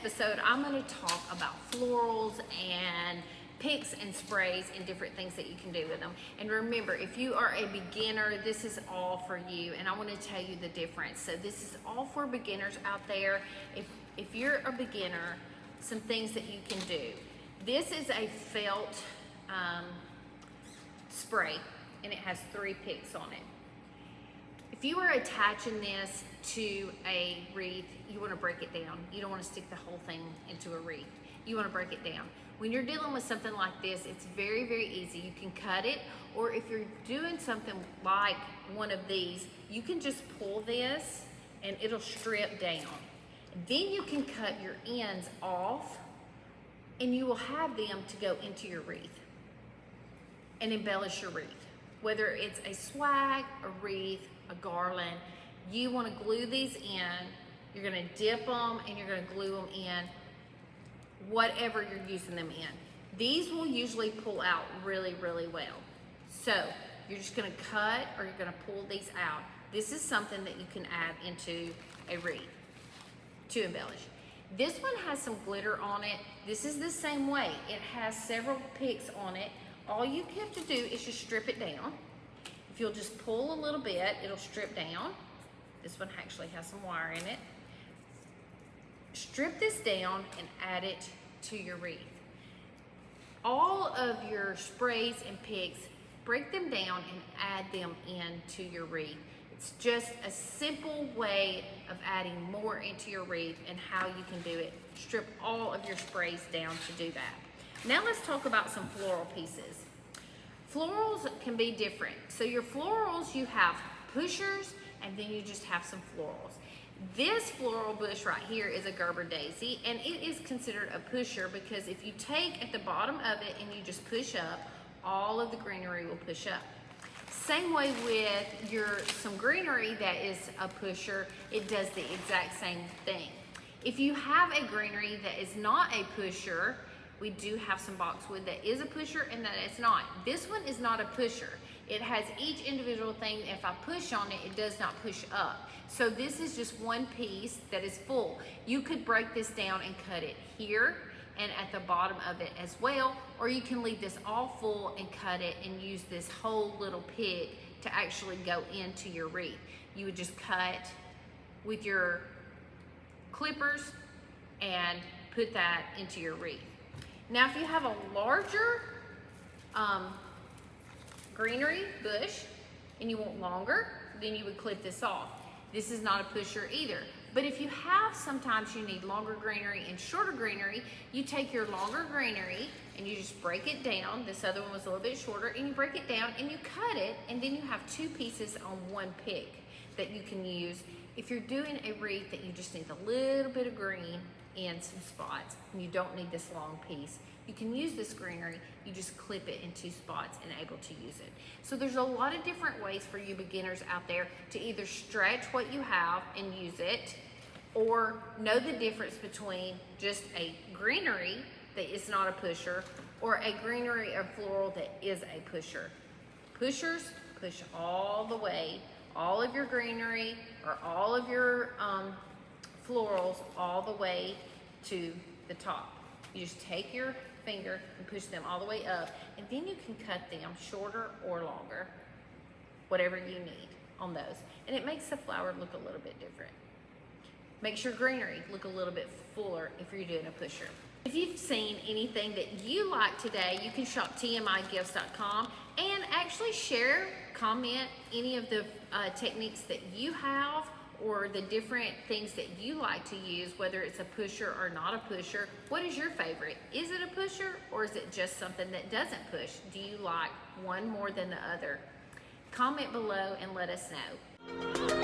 episode, I'm going to talk about florals and picks and sprays and different things that you can do with them. And remember, if you are a beginner, this is all for you, and I want to tell you the difference. So this is all for beginners out there. If you're a beginner, some things that you can do. This is a felt spray, and it has 3 picks on it. If you are attaching this to a wreath, you want to break it down. You don't want to stick the whole thing into a wreath. You want to break it down. When you're dealing with something like this, it's very, very easy. You can cut it, or if you're doing something like one of these, you can just pull this and it'll strip down. Then you can cut your ends off and you will have them to go into your wreath and embellish your wreath. Whether it's a swag, a wreath, a garland, you want to glue these in. You're going to dip them and you're going to glue them in whatever you're using them in. These will usually pull out really, really well. So you're just going to cut, or you're going to pull these out. This is something that you can add into a wreath to embellish. This one has some glitter on it. This is the same way. It has several picks on it. All you have to do is just strip it down. If you'll just pull a little bit, it'll strip down. This one actually has some wire in it. Strip this down and add it to your wreath. All of your sprays and picks, break them down and add them into your wreath. It's just a simple way of adding more into your wreath and how you can do it. Strip all of your sprays down to do that. Now let's talk about some floral pieces. Florals can be different. So your florals, you have pushers, and then you just have some florals. This floral bush right here is a Gerber daisy, and it is considered a pusher because if you take at the bottom of it and you just push up, all of the greenery will push up. Same way with some greenery that is a pusher, it does the exact same thing. If you have a greenery that is not a pusher, we do have some boxwood that is a pusher and that it's not. This one is not a pusher. It has each individual thing. If I push on it, it does not push up. So this is just one piece that is full. You could break this down and cut it here and at the bottom of it as well, or you can leave this all full and cut it and use this whole little pick to actually go into your wreath. You would just cut with your clippers and put that into your wreath. Now, if you have a larger greenery bush and you want longer, then you would clip this off. This is not a pusher either. But if you have, sometimes you need longer greenery and shorter greenery, you take your longer greenery and you just break it down. This other one was a little bit shorter, and you break it down and you cut it, and then you have 2 pieces on one pick that you can use if you're doing a wreath that you just need a little bit of green in some spots and you don't need this long piece. You can use this greenery, you just clip it in 2 spots and able to use it. So there's a lot of different ways for you beginners out there to either stretch what you have and use it, or know the difference between just a greenery that is not a pusher or a greenery or floral that is a pusher. Pushers push all the way, all of your greenery or all of your florals all the way to the top. You just take your finger and push them all the way up, and then you can cut them shorter or longer, whatever you need on those. And it makes the flower look a little bit different. Makes your greenery look a little bit fuller if you're doing a pusher. If you've seen anything that you like today, you can shop TMIGifts.com and actually share, comment any of the techniques that you have or the different things that you like to use, whether it's a pusher or not a pusher. What is your favorite? Is it a pusher, or is it just something that doesn't push? Do you like one more than the other? Comment below and let us know.